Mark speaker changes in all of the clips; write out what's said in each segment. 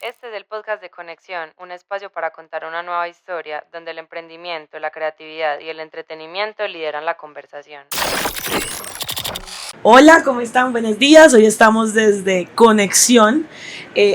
Speaker 1: Este es el podcast de Conexión, un espacio para contar una nueva historia donde el emprendimiento, la creatividad y el entretenimiento lideran la conversación.
Speaker 2: Hola, ¿cómo están? Buenos días. Hoy estamos desde Conexión,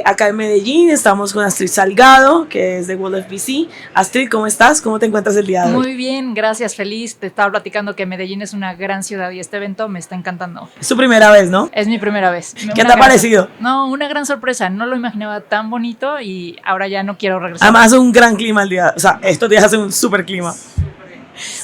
Speaker 2: acá en Medellín. Estamos con Astrid Salgado, que es de World of VC. Astrid, ¿cómo estás? ¿Cómo te encuentras el día de hoy?
Speaker 3: Muy bien, gracias, feliz. Te estaba platicando que Medellín es una gran ciudad y este evento me está encantando.
Speaker 2: Es tu primera vez, ¿no?
Speaker 3: Es mi primera vez.
Speaker 2: ¿Qué te ha parecido?
Speaker 3: No, una gran sorpresa. No lo imaginaba tan bonito y ahora ya no quiero regresar.
Speaker 2: Además, un gran clima el día. O sea, estos días hacen un súper clima.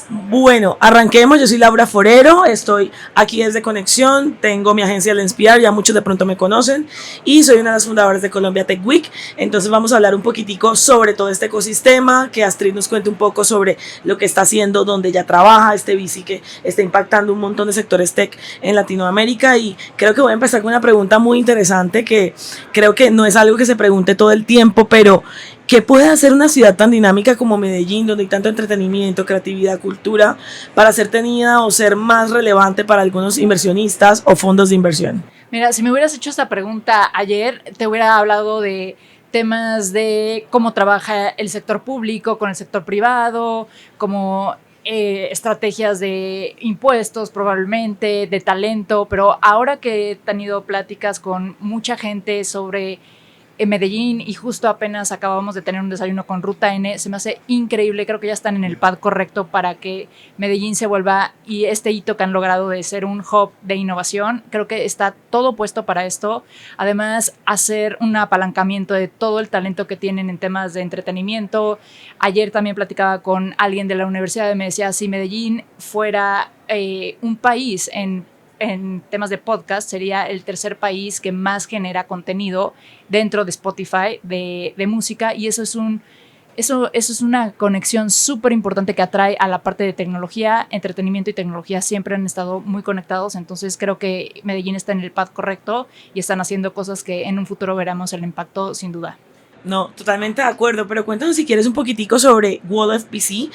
Speaker 2: Bueno, arranquemos. Yo soy Laura Forero, estoy aquí desde Conexión, tengo mi agencia Lenspiar, ya muchos de pronto me conocen, y soy una de las fundadoras de Colombia Tech Week. Entonces vamos a hablar un poquitico sobre todo este ecosistema, que Astrid nos cuente un poco sobre lo que está haciendo, donde ella trabaja, este VC que está impactando un montón de sectores tech en Latinoamérica. Y creo que voy a empezar con una pregunta muy interesante, que creo que no es algo que se pregunte todo el tiempo, pero ¿qué puede hacer una ciudad tan dinámica como Medellín, donde hay tanto entretenimiento, creatividad, cultura, para ser tenida o ser más relevante para algunos inversionistas o fondos de inversión?
Speaker 3: Mira, si me hubieras hecho esta pregunta ayer, te hubiera hablado de temas de cómo trabaja el sector público con el sector privado, como estrategias de impuestos probablemente, de talento, pero ahora que he tenido pláticas con mucha gente sobre en Medellín y justo apenas acabamos de tener un desayuno con Ruta N, se me hace increíble, creo que ya están en el pad correcto para que Medellín se vuelva, y este hito que han logrado de ser un hub de innovación, creo que está todo puesto para esto. Además, hacer un apalancamiento de todo el talento que tienen en temas de entretenimiento. Ayer también platicaba con alguien de la universidad y me decía, si Medellín fuera un país en temas de podcast, sería el tercer país que más genera contenido dentro de Spotify de música, y eso es una conexión súper importante que atrae a la parte de tecnología. Entretenimiento y tecnología siempre han estado muy conectados, entonces creo que Medellín está en el pad correcto y están haciendo cosas que en un futuro veremos el impacto sin duda.
Speaker 2: No, totalmente de acuerdo, pero cuéntanos si quieres un poquitico sobre World of VC.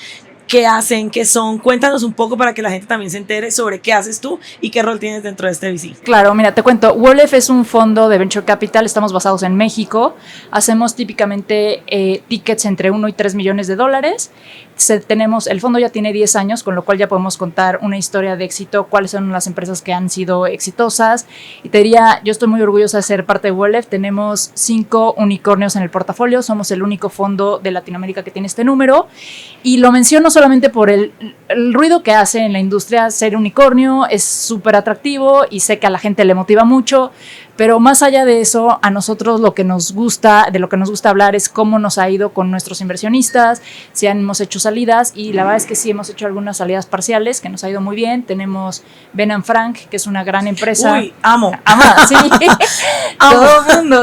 Speaker 2: ¿Qué hacen? ¿Qué son? Cuéntanos un poco para que la gente también se entere sobre qué haces tú y qué rol tienes dentro de este VC.
Speaker 3: Claro, mira, te cuento. WOLEF es un fondo de Venture Capital. Estamos basados en México. Hacemos típicamente tickets entre 1 y 3 millones de dólares. El fondo ya tiene 10 años, con lo cual ya podemos contar una historia de éxito, cuáles son las empresas que han sido exitosas. Y te diría, yo estoy muy orgullosa de ser parte de WOLEF. Tenemos 5 unicornios en el portafolio. Somos el único fondo de Latinoamérica que tiene este número. Y lo menciono solamente por el ruido que hace en la industria ser unicornio. Es súper atractivo y sé que a la gente le motiva mucho. Pero más allá de eso, a nosotros lo que nos gusta hablar es cómo nos ha ido con nuestros inversionistas, si hemos hecho salidas, y la verdad es que sí hemos hecho algunas salidas parciales que nos ha ido muy bien. Tenemos Ben & Frank, que es una gran empresa.
Speaker 2: Uy, amo.
Speaker 3: Ama, sí.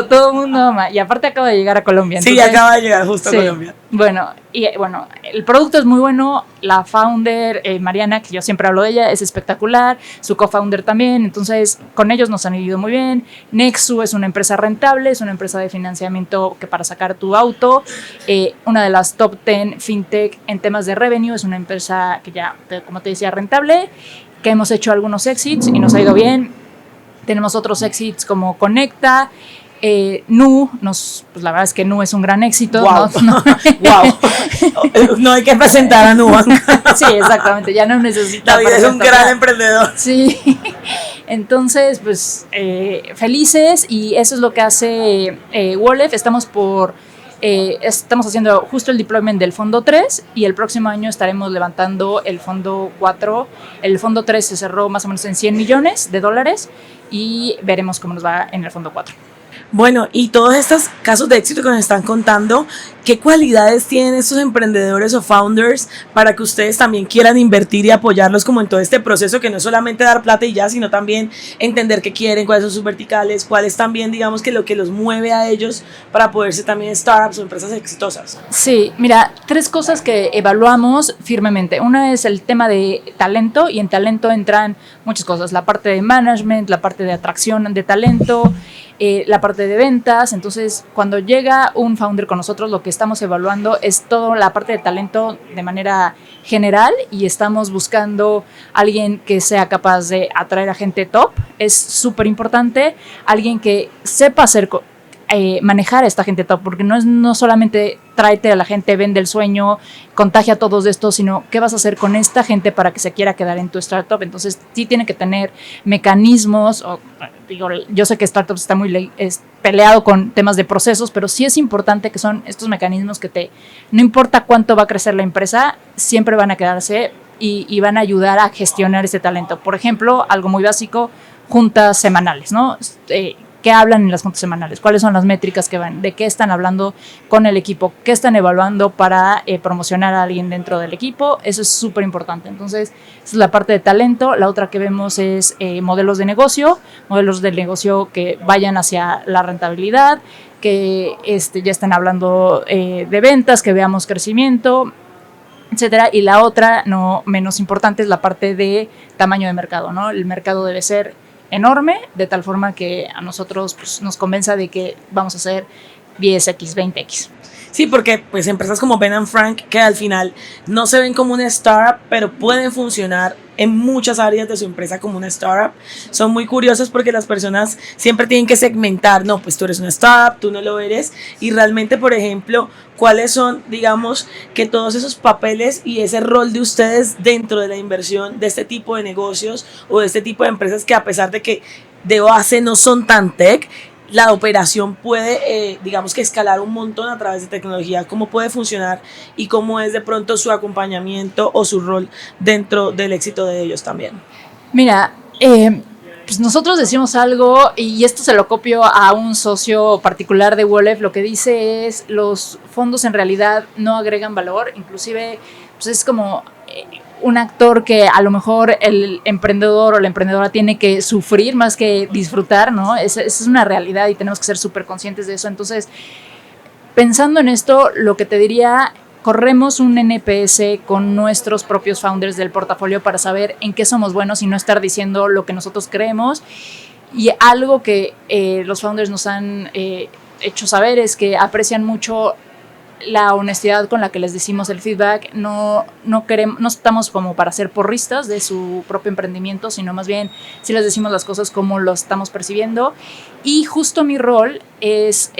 Speaker 3: Todo el mundo ama. Y aparte acaba de llegar a Colombia.
Speaker 2: Sí,
Speaker 3: entonces,
Speaker 2: acaba de llegar justo a Colombia.
Speaker 3: Bueno, el producto es muy bueno. La founder, Mariana, que yo siempre hablo de ella, es espectacular. Su co-founder también. Entonces, con ellos nos han ido muy bien. Nexu es una empresa rentable, es una empresa de financiamiento que para sacar tu auto. Una de las top 10 fintech en temas de revenue. Es una empresa que ya, como te decía, rentable, que hemos hecho algunos exits y nos ha ido bien. Tenemos otros exits como Conecta. Nu, pues la verdad es que Nu es un gran éxito.
Speaker 2: Wow.
Speaker 3: Wow.
Speaker 2: No hay que presentar a Nubank.
Speaker 3: Sí, exactamente, ya no necesita.
Speaker 2: David es un gran emprendedor.
Speaker 3: Sí, entonces pues felices, y eso es lo que hace WOLEF. Estamos haciendo justo el deployment del fondo 3 y el próximo año estaremos levantando el fondo 4. El fondo 3 se cerró más o menos en 100 millones de dólares y veremos cómo nos va en el fondo 4.
Speaker 2: Bueno, y todos estos casos de éxito que nos están contando, ¿qué cualidades tienen estos emprendedores o founders para que ustedes también quieran invertir y apoyarlos como en todo este proceso, que no es solamente dar plata y ya, sino también entender qué quieren, cuáles son sus verticales, cuál es también, digamos, que lo que los mueve a ellos para poder ser también startups o empresas exitosas?
Speaker 3: Sí, mira, 3 cosas que evaluamos firmemente. Una es el tema de talento, y en talento entran muchas cosas: la parte de management, la parte de atracción de talento, la parte de ventas. Entonces, cuando llega un founder con nosotros, lo que estamos evaluando es toda la parte de talento de manera general, y estamos buscando alguien que sea capaz de atraer a gente top. Es súper importante, alguien que sepa hacer manejar a esta gente top, porque no solamente tráete a la gente, vende el sueño, contagia a todos de esto, sino qué vas a hacer con esta gente para que se quiera quedar en tu startup. Entonces sí tiene que tener mecanismos, yo sé que startups está muy peleado con temas de procesos, pero sí es importante que son estos mecanismos que no importa cuánto va a crecer la empresa, siempre van a quedarse y van a ayudar a gestionar ese talento. Por ejemplo, algo muy básico, juntas semanales, ¿no? ¿Qué hablan en las juntas semanales? ¿Cuáles son las métricas que van? ¿De qué están hablando con el equipo? ¿Qué están evaluando para promocionar a alguien dentro del equipo? Eso es súper importante. Entonces, esa es la parte de talento. La otra que vemos es modelos de negocio que vayan hacia la rentabilidad, que ya estén hablando de ventas, que veamos crecimiento, etcétera. Y la otra, no menos importante, es la parte de tamaño de mercado, ¿no? El mercado debe ser enorme, de tal forma que a nosotros pues, nos convenza de que vamos a hacer 10x, 20x.
Speaker 2: Sí, porque pues empresas como Ben & Frank, que al final no se ven como una startup, pero pueden funcionar en muchas áreas de su empresa como una startup, son muy curiosas porque las personas siempre tienen que segmentar, no, pues tú eres una startup, tú no lo eres, y realmente, por ejemplo, cuáles son, digamos, que todos esos papeles y ese rol de ustedes dentro de la inversión de este tipo de negocios o de este tipo de empresas que a pesar de que de base no son tan tech, la operación puede, digamos que escalar un montón a través de tecnología, cómo puede funcionar y cómo es de pronto su acompañamiento o su rol dentro del éxito de ellos también.
Speaker 3: Mira, pues nosotros decimos algo y esto se lo copio a un socio particular de Wolef, lo que dice es los fondos en realidad no agregan valor, inclusive pues es como un actor que a lo mejor el emprendedor o la emprendedora tiene que sufrir más que disfrutar, ¿no? Esa es una realidad y tenemos que ser súper conscientes de eso. Entonces, pensando en esto, lo que te diría, corremos un NPS con nuestros propios founders del portafolio para saber en qué somos buenos y no estar diciendo lo que nosotros creemos. Y algo que los founders nos han hecho saber es que aprecian mucho la honestidad con la que les decimos el feedback. No estamos como para ser porristas de su propio emprendimiento, sino más bien si les decimos las cosas como lo estamos percibiendo. Y justo mi rol es,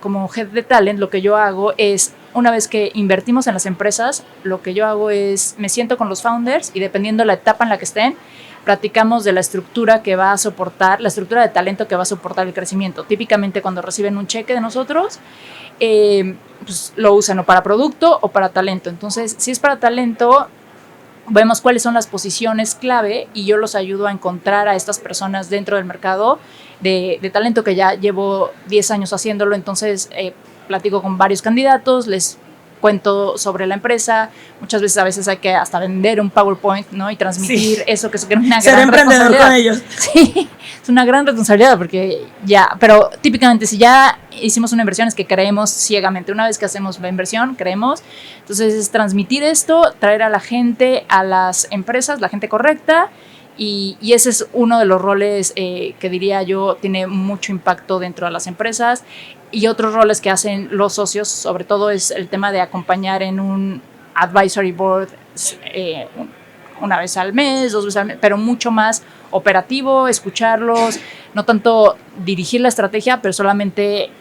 Speaker 3: como head de talent, lo que yo hago es, una vez que invertimos en las empresas, lo que yo hago es, me siento con los founders y dependiendo de la etapa en la que estén, platicamos de la estructura que va a soportar, la estructura de talento que va a soportar el crecimiento. Típicamente cuando reciben un cheque de nosotros, pues lo usan o para producto o para talento. Entonces, si es para talento, vemos cuáles son las posiciones clave y yo los ayudo a encontrar a estas personas dentro del mercado de talento, que ya llevo 10 años haciéndolo. Entonces, platico con varios candidatos, les cuento sobre la empresa. Muchas veces, a veces hay que hasta vender un PowerPoint, ¿no? Y transmitir eso, que es una
Speaker 2: ser
Speaker 3: gran
Speaker 2: emprendedor
Speaker 3: responsabilidad.
Speaker 2: con ellos.
Speaker 3: Sí, es una gran responsabilidad porque pero típicamente si ya hicimos una inversión es que creemos ciegamente. Una vez que hacemos la inversión, creemos. Entonces es transmitir esto, traer a la gente, a las empresas, la gente correcta. Y ese es uno de los roles que diría yo tiene mucho impacto dentro de las empresas. Y otros roles que hacen los socios, sobre todo, es el tema de acompañar en un advisory board una vez al mes, 2 veces al mes, pero mucho más operativo, escucharlos, no tanto dirigir la estrategia, pero solamente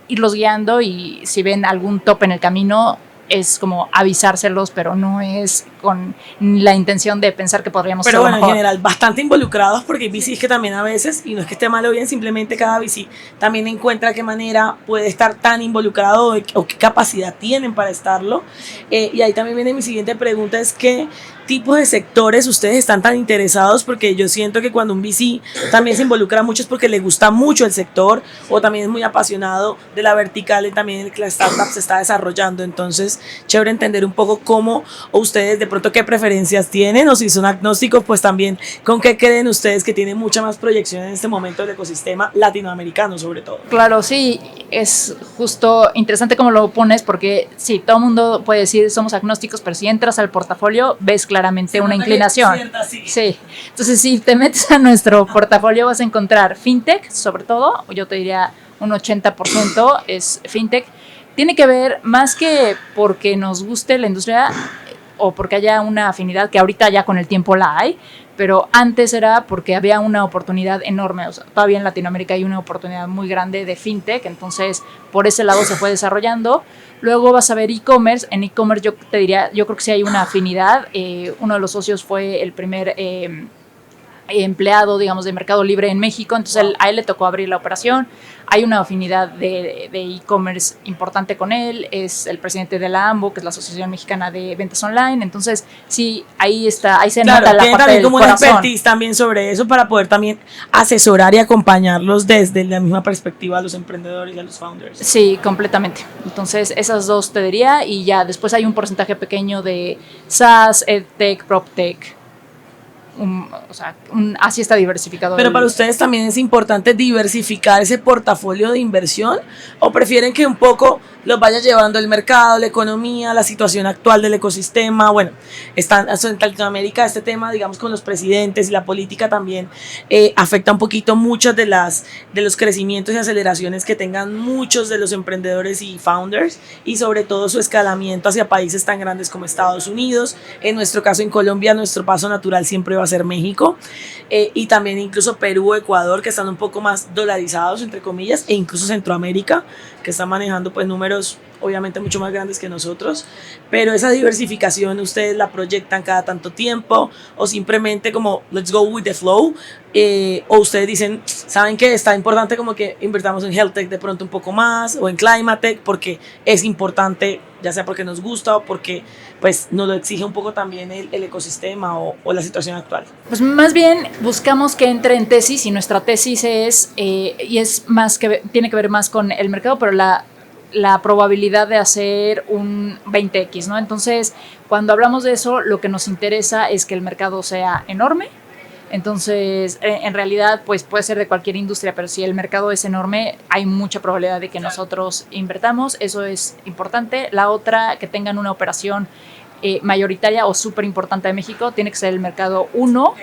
Speaker 3: irlos guiando, y si ven algún tope en el camino, es como avisárselos, pero no es con la intención de pensar que podríamos
Speaker 2: pero
Speaker 3: hacerlo
Speaker 2: bueno,
Speaker 3: mejor.
Speaker 2: en general, bastante involucrados, porque hay VCs que también a veces, y no es que esté mal o bien, simplemente cada VC también encuentra qué manera puede estar tan involucrado o qué capacidad tienen para estarlo. Y ahí también viene mi siguiente pregunta, es qué tipos de sectores ustedes están tan interesados, porque yo siento que cuando un VC también se involucra mucho es porque le gusta mucho el sector o también es muy apasionado de la vertical y también que la startup se está desarrollando. Entonces, chévere entender un poco cómo, o ustedes de pronto qué preferencias tienen, o si son agnósticos, pues también con qué creen ustedes que tienen mucha más proyección en este momento del ecosistema latinoamericano sobre todo.
Speaker 3: Claro, sí, es justo interesante cómo lo pones, porque sí, todo el mundo puede decir somos agnósticos, pero si entras al portafolio ves claramente una inclinación.
Speaker 2: Cierta, sí.
Speaker 3: Sí, entonces si te metes a nuestro portafolio vas a encontrar fintech, sobre todo, yo te diría un 80% es fintech. Tiene que ver más que porque nos guste la industria, o porque haya una afinidad, que ahorita ya con el tiempo la hay, pero antes era porque había una oportunidad enorme. O sea, todavía en Latinoamérica hay una oportunidad muy grande de fintech, entonces por ese lado se fue desarrollando. Luego vas a ver e-commerce. En e-commerce yo te diría, yo creo que sí hay una afinidad. Uno de los socios fue el primer empleado, digamos, de Mercado Libre en México, entonces a él le tocó abrir la operación. Hay una afinidad de e-commerce importante con él, es el presidente de la AMBO, que es la Asociación Mexicana de Ventas Online, entonces sí, ahí está, ahí se nota la parte del
Speaker 2: como
Speaker 3: corazón.
Speaker 2: una expertise también sobre eso para poder también asesorar y acompañarlos desde la misma perspectiva a los emprendedores y a los founders.
Speaker 3: Sí, completamente. Entonces esas dos te diría, y ya después hay un porcentaje pequeño de SaaS, EdTech, PropTech. Así está diversificado.
Speaker 2: Pero para ustedes también es importante diversificar ese portafolio de inversión, o prefieren que un poco los vaya llevando el mercado, la economía, la situación actual del ecosistema. Bueno, están en Latinoamérica este tema, digamos, con los presidentes y la política también afecta un poquito muchos de los crecimientos y aceleraciones que tengan muchos de los emprendedores y founders, y sobre todo su escalamiento hacia países tan grandes como Estados Unidos. En nuestro caso, en Colombia, nuestro paso natural siempre va a ser México, y también incluso Perú, Ecuador, que están un poco más dolarizados, entre comillas, e incluso Centroamérica, que está manejando pues números obviamente mucho más grandes que nosotros. Pero esa diversificación ustedes la proyectan cada tanto tiempo, o simplemente como let's go with the flow, o ustedes dicen, saben que está importante como que invertamos en health tech de pronto un poco más, o en climate tech porque es importante, ya sea porque nos gusta o porque pues nos lo exige un poco también el ecosistema o la situación actual.
Speaker 3: Pues más bien buscamos que entre en tesis, y nuestra tesis es, y es más que, tiene que ver más con el mercado, pero la probabilidad de hacer un 20x, ¿no? Entonces, cuando hablamos de eso, lo que nos interesa es que el mercado sea enorme. Entonces, en realidad, pues puede ser de cualquier industria, pero si el mercado es enorme, hay mucha probabilidad de que nosotros invertamos. Eso es importante. La otra, que tengan una operación mayoritaria o súper importante de México, tiene que ser el mercado 1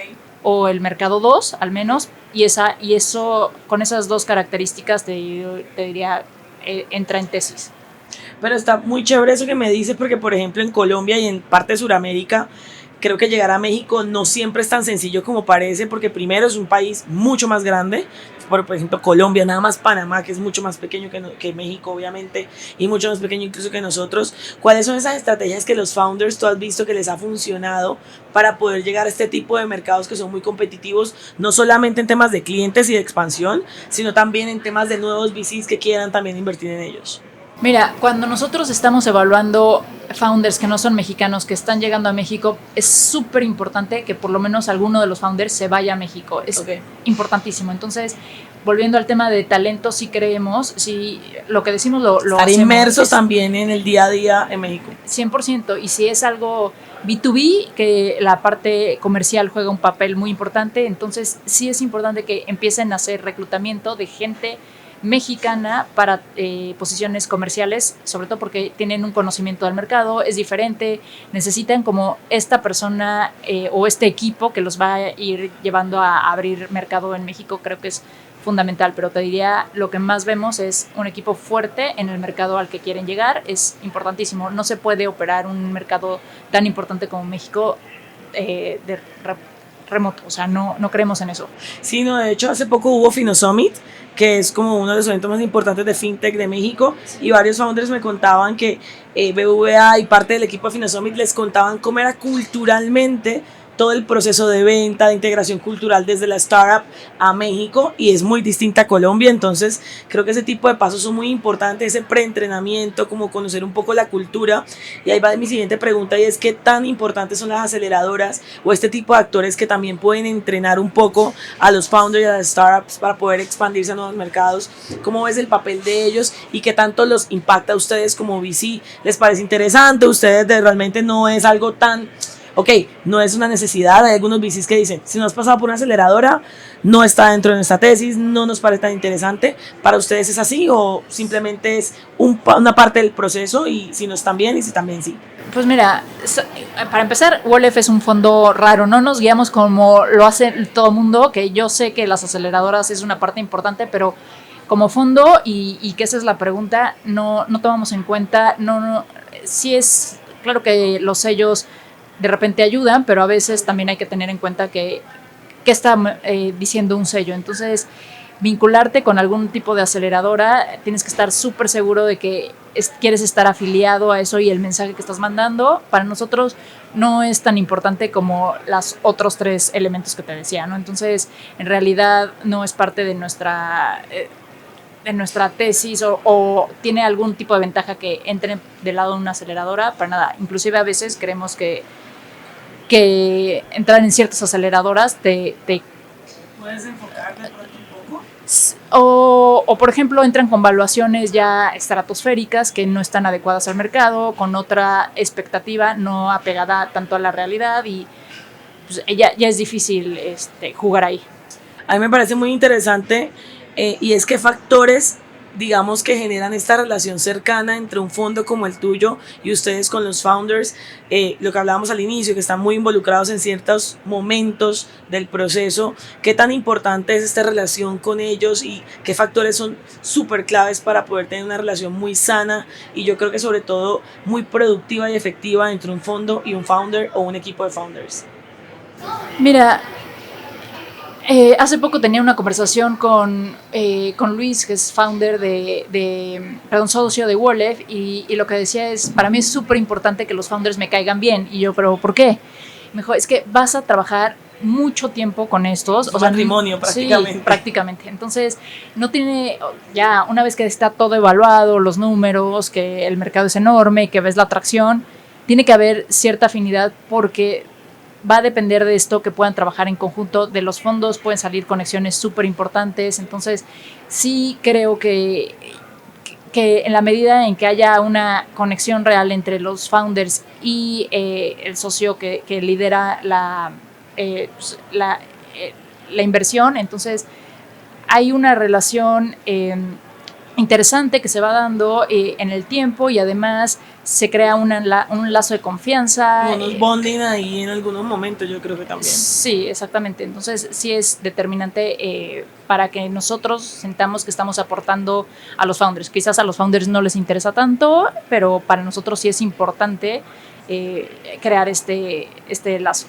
Speaker 3: o el mercado 2, al menos. Y eso, con esas dos características, te diría, entra en tesis.
Speaker 2: Pero está muy chévere eso que me dices, porque por ejemplo en Colombia y en parte de Sudamérica, creo que llegar a México no siempre es tan sencillo como parece, porque primero es un país mucho más grande. Por ejemplo, Colombia, nada más Panamá, que es mucho más pequeño que México, obviamente, y mucho más pequeño incluso que nosotros. ¿Cuáles son esas estrategias que los founders tú has visto que les ha funcionado para poder llegar a este tipo de mercados que son muy competitivos, no solamente en temas de clientes y de expansión, sino también en temas de nuevos VCs que quieran también invertir en ellos?
Speaker 3: Mira, cuando nosotros estamos evaluando founders que no son mexicanos, que están llegando a México, es súper importante que por lo menos alguno de los founders se vaya a México. Es importantísimo. Entonces, volviendo al tema de talento, sí creemos, sí, lo que decimos lo
Speaker 2: estar
Speaker 3: hacemos.
Speaker 2: Inmersos también en el día a día en México.
Speaker 3: 100%. Y si es algo B2B, que la parte comercial juega un papel muy importante, entonces sí es importante que empiecen a hacer reclutamiento de gente mexicana para posiciones comerciales, sobre todo porque tienen un conocimiento del mercado, es diferente, necesitan como esta persona o este equipo que los va a ir llevando a abrir mercado en México. Creo que es fundamental, pero te diría, lo que más vemos es un equipo fuerte en el mercado al que quieren llegar. Es importantísimo, no se puede operar un mercado tan importante como México de remoto, o sea, no creemos en eso.
Speaker 2: Sí, no, de hecho hace poco hubo FinoSummit, que es como uno de los eventos más importantes de FinTech de México, y varios founders me contaban que BBVA y parte del equipo de FinoSummit les contaban cómo era culturalmente todo el proceso de venta, de integración cultural desde la startup a México, y es muy distinta a Colombia. Entonces creo que ese tipo de pasos son muy importantes, ese preentrenamiento, como conocer un poco la cultura. Y ahí va mi siguiente pregunta, y es qué tan importantes son las aceleradoras o este tipo de actores que también pueden entrenar un poco a los founders y a las startups para poder expandirse a nuevos mercados. ¿Cómo ves el papel de ellos y qué tanto los impacta a ustedes como VC? ¿Les parece interesante? ¿Ustedes realmente no es algo tan... Ok, no es una necesidad? Hay algunos VCs que dicen, si no has pasado por una aceleradora, no está dentro de nuestra tesis, no nos parece tan interesante. ¿Para ustedes es así o simplemente es una parte del proceso, y si no están bien y si también sí?
Speaker 3: Pues mira, para empezar, WOLEF es un fondo raro, no nos guiamos como lo hace todo el mundo, que yo sé que las aceleradoras es una parte importante, pero como fondo, y que esa es la pregunta, no tomamos en cuenta, sí es claro que los sellos de repente ayudan, pero a veces también hay que tener en cuenta que está diciendo un sello. Entonces, vincularte con algún tipo de aceleradora, tienes que estar súper seguro de que quieres estar afiliado a eso y el mensaje que estás mandando, para nosotros no es tan importante como los otros 3 elementos que te decía, ¿no? Entonces, en realidad no es parte de nuestra tesis o tiene algún tipo de ventaja que entre del lado de una aceleradora, para nada. Inclusive a veces creemos que entrar en ciertas aceleradoras te
Speaker 2: ¿Puedes enfocarte de pronto un poco?
Speaker 3: o por ejemplo entran con valuaciones ya estratosféricas que no están adecuadas al mercado, con otra expectativa no apegada tanto a la realidad y pues, ya es difícil jugar ahí.
Speaker 2: A mí me parece muy interesante y es que factores, digamos, que generan esta relación cercana entre un fondo como el tuyo y ustedes con los founders, lo que hablábamos al inicio, que están muy involucrados en ciertos momentos del proceso. ¿Qué tan importante es esta relación con ellos y qué factores son súper claves para poder tener una relación muy sana y yo creo que sobre todo muy productiva y efectiva entre un fondo y un founder o un equipo de founders?
Speaker 3: Mira, hace poco tenía una conversación con Luis, que es founder socio de Wolef, y lo que decía es, para mí es súper importante que los founders me caigan bien. Y yo, ¿pero por qué? Me dijo, es que vas a trabajar mucho tiempo con estos.
Speaker 2: O sea, matrimonio prácticamente.
Speaker 3: Sí, prácticamente. Entonces, no tiene, ya una vez que está todo evaluado, los números, que el mercado es enorme, que ves la atracción, tiene que haber cierta afinidad porque va a depender de esto que puedan trabajar en conjunto. De los fondos pueden salir conexiones súper importantes. Entonces, sí creo que en la medida en que haya una conexión real entre los founders y el socio que lidera la inversión, entonces hay una relación interesante que se va dando en el tiempo y además se crea un lazo de confianza.
Speaker 2: Unos bonding ahí en algunos momentos, yo creo que también.
Speaker 3: Sí, exactamente. Entonces sí es determinante para que nosotros sentamos que estamos aportando a los founders. Quizás a los founders no les interesa tanto, pero para nosotros sí es importante crear este lazo.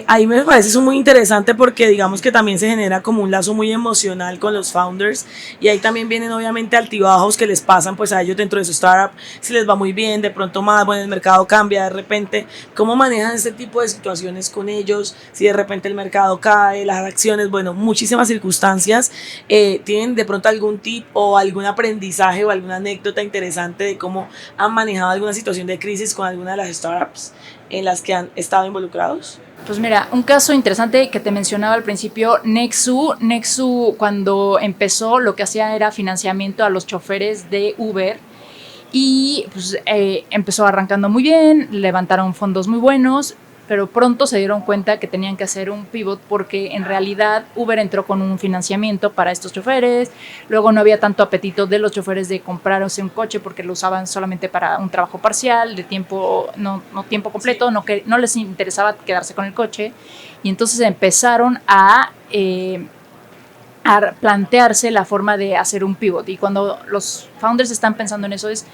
Speaker 2: Ahí me parece eso muy interesante porque digamos que también se genera como un lazo muy emocional con los founders y ahí también vienen obviamente altibajos que les pasan pues a ellos dentro de su startup, si les va muy bien, de pronto más, bueno, el mercado cambia de repente. ¿Cómo manejan este tipo de situaciones con ellos? Si de repente el mercado cae, las acciones, bueno, muchísimas circunstancias. ¿Tienen de pronto algún tip o algún aprendizaje o alguna anécdota interesante de cómo han manejado alguna situación de crisis con alguna de las startups en las que han estado involucrados?
Speaker 3: Pues mira, un caso interesante que te mencionaba al principio, Nexu cuando empezó lo que hacía era financiamiento a los choferes de Uber y pues empezó arrancando muy bien, levantaron fondos muy buenos, pero pronto se dieron cuenta que tenían que hacer un pivot porque en realidad Uber entró con un financiamiento para estos choferes, luego no había tanto apetito de los choferes de comprarse un coche porque lo usaban solamente para un trabajo parcial, de tiempo, no tiempo completo, sí. no les interesaba quedarse con el coche y entonces empezaron a plantearse la forma de hacer un pivot y cuando los founders están pensando en eso es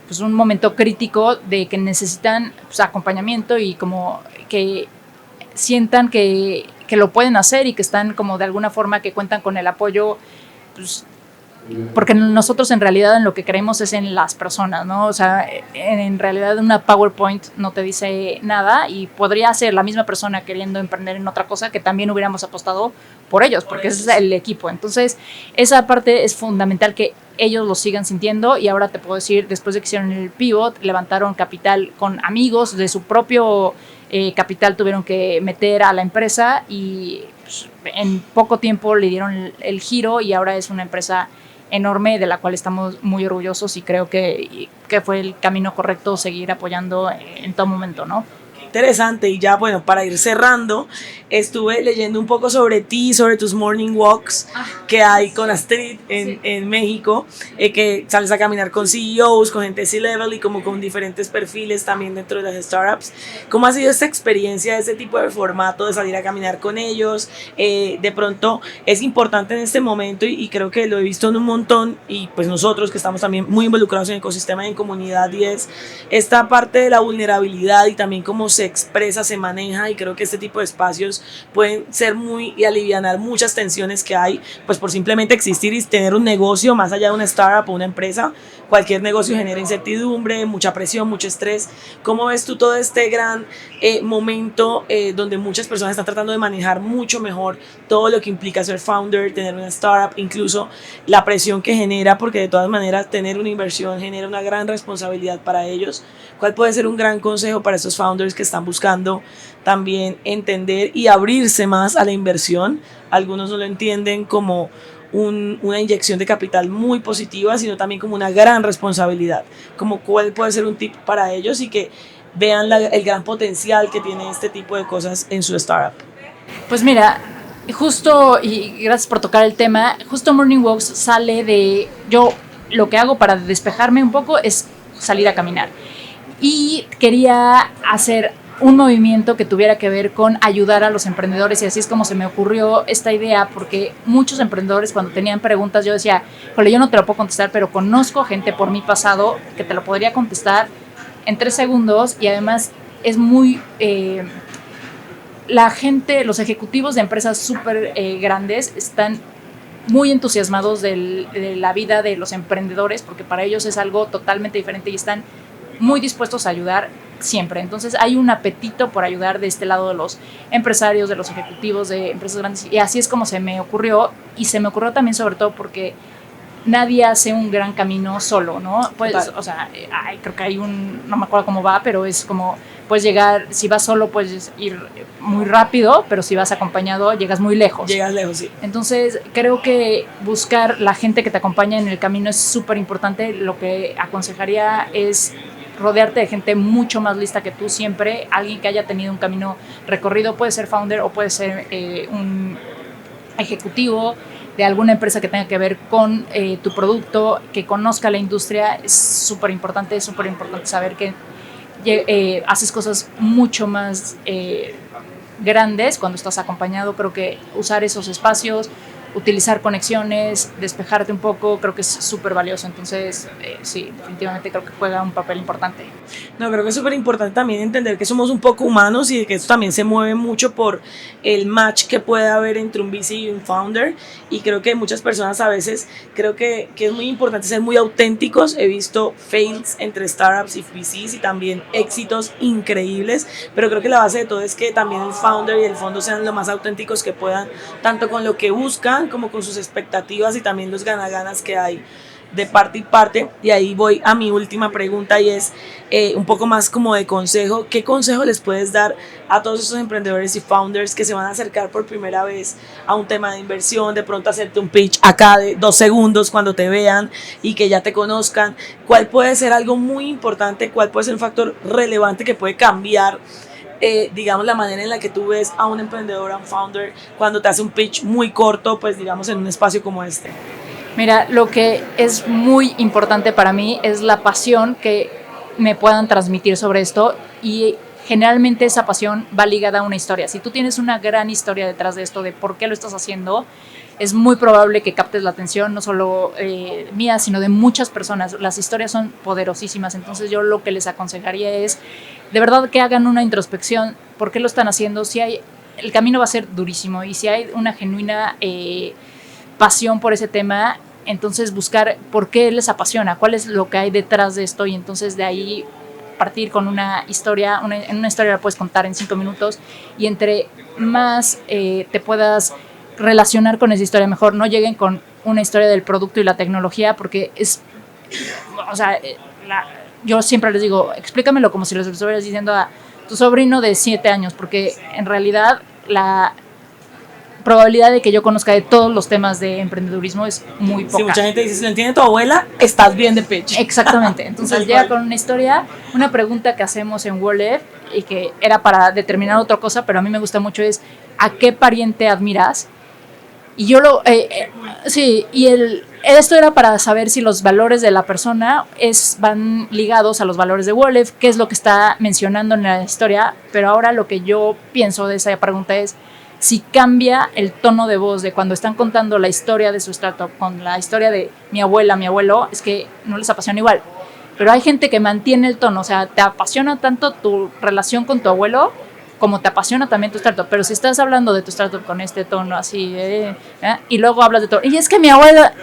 Speaker 3: pues un momento crítico de que necesitan pues, acompañamiento y como que sientan que lo pueden hacer y que están como de alguna forma que cuentan con el apoyo, pues, porque nosotros en realidad en lo que creemos es en las personas, ¿no? O sea, en realidad una PowerPoint no te dice nada y podría ser la misma persona queriendo emprender en otra cosa que también hubiéramos apostado por ellos, porque ese es el equipo. Entonces, esa parte es fundamental que ellos lo sigan sintiendo y ahora te puedo decir, después de que hicieron el pivot, levantaron capital con amigos de su propio capital, tuvieron que meter a la empresa y pues, en poco tiempo le dieron el giro y ahora es una empresa enorme de la cual estamos muy orgullosos y creo que fue el camino correcto seguir apoyando en todo momento, ¿no?
Speaker 2: Interesante y ya bueno, para ir cerrando, estuve leyendo un poco sobre ti, sobre tus morning walks que hay con Astrid en México, que sales a caminar con CEOs, con gente C-level y como con diferentes perfiles también dentro de las startups. ¿Cómo ha sido esta experiencia, este tipo de formato de salir a caminar con ellos? De pronto es importante en este momento y creo que lo he visto en un montón y pues nosotros que estamos también muy involucrados en el ecosistema y en comunidad y es esta parte de la vulnerabilidad y también cómo se se expresa, se maneja, y creo que este tipo de espacios pueden ser muy y alivianar muchas tensiones que hay, pues por simplemente existir y tener un negocio más allá de una startup o una empresa. Cualquier negocio genera incertidumbre, mucha presión, mucho estrés. ¿Cómo ves tú todo este gran momento donde muchas personas están tratando de manejar mucho mejor todo lo que implica ser founder, tener una startup, incluso la presión que genera, porque de todas maneras tener una inversión genera una gran responsabilidad para ellos? ¿Cuál puede ser un gran consejo para esos founders que están buscando también entender y abrirse más a la inversión? Algunos no lo entienden como una inyección de capital muy positiva, sino también como una gran responsabilidad. Como cuál puede ser un tip para ellos y que vean el gran potencial que tiene este tipo de cosas en su startup.
Speaker 3: Pues mira, justo, y gracias por tocar el tema, justo Morning Walks sale de, yo lo que hago para despejarme un poco es salir a caminar. Y quería hacer un movimiento que tuviera que ver con ayudar a los emprendedores, y así es como se me ocurrió esta idea, porque muchos emprendedores cuando tenían preguntas yo decía, jole, yo no te lo puedo contestar, pero conozco gente por mi pasado que te lo podría contestar en 3 segundos, y además es muy... la gente, los ejecutivos de empresas súper grandes están muy entusiasmados de la vida de los emprendedores, porque para ellos es algo totalmente diferente y están muy dispuestos a ayudar siempre. Entonces hay un apetito por ayudar de este lado de los empresarios, de los ejecutivos de empresas grandes, y así es como se me ocurrió, y se me ocurrió también sobre todo porque nadie hace un gran camino solo, ¿no? Pues, o sea, creo que hay no me acuerdo cómo va, pero es como, puedes llegar, si vas solo puedes ir muy rápido, pero si vas acompañado llegas muy lejos.
Speaker 2: Llegas lejos, sí.
Speaker 3: Entonces, creo que buscar la gente que te acompaña en el camino es súper importante. Lo que aconsejaría es rodearte de gente mucho más lista que tú siempre, alguien que haya tenido un camino recorrido, puede ser founder o puede ser un ejecutivo de alguna empresa que tenga que ver con tu producto, que conozca la industria. Es súper importante saber que haces cosas mucho más grandes cuando estás acompañado. Creo que usar esos espacios, utilizar conexiones, despejarte un poco, creo que es súper valioso. Entonces, sí, definitivamente creo que juega un papel importante.
Speaker 2: No, creo que es súper importante también entender que somos un poco humanos y que esto también se mueve mucho por el match que puede haber entre un VC y un founder, y creo que muchas personas a veces creo que es muy importante ser muy auténticos. He visto fails entre startups y VCs y también éxitos increíbles, pero creo que la base de todo es que también el founder y el fondo sean lo más auténticos que puedan, tanto con lo que buscan como con sus expectativas y también los gana-ganas que hay de parte y parte. Y ahí voy a mi última pregunta, y es un poco más como de consejo. ¿Qué consejo les puedes dar a todos esos emprendedores y founders que se van a acercar por primera vez a un tema de inversión, de pronto hacerte un pitch acá de 2 segundos cuando te vean y que ya te conozcan? ¿Cuál puede ser algo muy importante? ¿Cuál puede ser un factor relevante que puede cambiar digamos, la manera en la que tú ves a un emprendedor, a un founder, cuando te hace un pitch muy corto, pues digamos, en un espacio como este?
Speaker 3: Mira, lo que es muy importante para mí es la pasión que me puedan transmitir sobre esto, y generalmente esa pasión va ligada a una historia. Si tú tienes una gran historia detrás de esto, de por qué lo estás haciendo, es muy probable que captes la atención, no solo mía, sino de muchas personas. Las historias son poderosísimas. Entonces yo lo que les aconsejaría es, de verdad, que hagan una introspección. ¿Por qué lo están haciendo? El camino va a ser durísimo, y si hay una genuina pasión por ese tema, entonces buscar por qué les apasiona, cuál es lo que hay detrás de esto, y entonces de ahí partir con una historia. En una historia la puedes contar en 5 minutos, y entre más te puedas relacionar con esa historia, mejor. No lleguen con una historia del producto y la tecnología, porque o sea, yo siempre les digo, explícamelo como si les estuvieras diciendo a tu sobrino de 7 años, porque en realidad la probabilidad de que yo conozca de todos los temas de emprendedurismo es muy poca.
Speaker 2: Si mucha gente dice, si lo entiende tu abuela, estás bien de pitch.
Speaker 3: Exactamente. Entonces llega con una historia. Una pregunta que hacemos en WordLab, y que era para determinar otra cosa, pero a mí me gusta mucho, es ¿a qué pariente admiras? Y yo esto era para saber si los valores de la persona van ligados a los valores de WordLab, qué es lo que está mencionando en la historia. Pero ahora lo que yo pienso de esa pregunta es si cambia el tono de voz de cuando están contando la historia de su startup con la historia de mi abuela, mi abuelo, es que no les apasiona igual. pero hay gente que mantiene el tono, o sea, te apasiona tanto tu relación con tu abuelo como te apasiona también tu startup, pero si estás hablando de tu startup con este tono así, y luego hablas de todo, y es que mi abuela,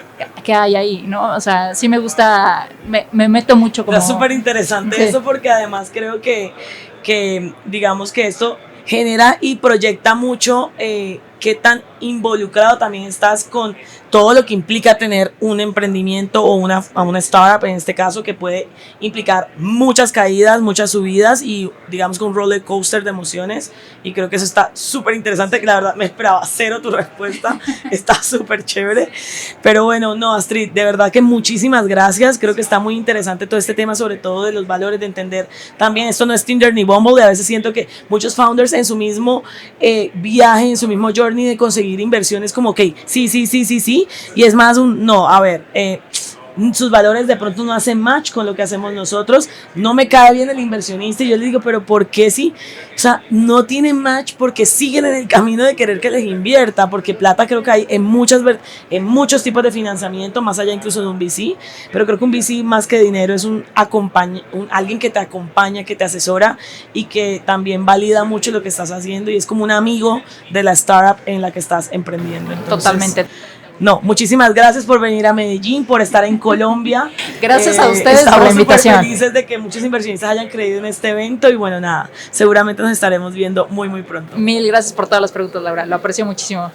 Speaker 3: ¿qué hay ahí? ¿No? O sea, sí me gusta, me meto mucho como...
Speaker 2: Es súper interesante
Speaker 3: Sí.
Speaker 2: eso porque además creo que digamos que esto genera y proyecta mucho qué tan involucrado también estás con todo lo que implica tener un emprendimiento o una startup en este caso, que puede implicar muchas caídas, muchas subidas y digamos que un roller coaster de emociones, y creo que eso está súper interesante, que la verdad me esperaba cero tu respuesta, está súper chévere, pero bueno, no, Astrid, de verdad que muchísimas gracias, creo que está muy interesante todo este tema, sobre todo de los valores, de entender también, esto no es Tinder ni Bumble, y a veces siento que muchos founders en su mismo viaje, en su mismo journey de conseguir inversiones como, ok, sí, y es más no, a ver, sus valores de pronto no hacen match con lo que hacemos nosotros, no me cae bien el inversionista y yo le digo, pero ¿por qué sí? O sea, no tienen match porque siguen en el camino de querer que les invierta, porque plata creo que hay en muchos tipos de financiamiento, más allá incluso de un VC, pero creo que un VC más que dinero es alguien que te acompaña, que te asesora y que también valida mucho lo que estás haciendo y es como un amigo de la startup en la que estás emprendiendo. Entonces,
Speaker 3: Totalmente.
Speaker 2: No, muchísimas gracias por venir a Medellín, por estar en Colombia.
Speaker 3: Gracias a ustedes por la invitación.
Speaker 2: Estamos súper felices de que muchos inversionistas hayan creído en este evento y bueno, nada, seguramente nos estaremos viendo muy, muy pronto.
Speaker 3: Mil gracias por todas las preguntas, Laura. Lo aprecio muchísimo.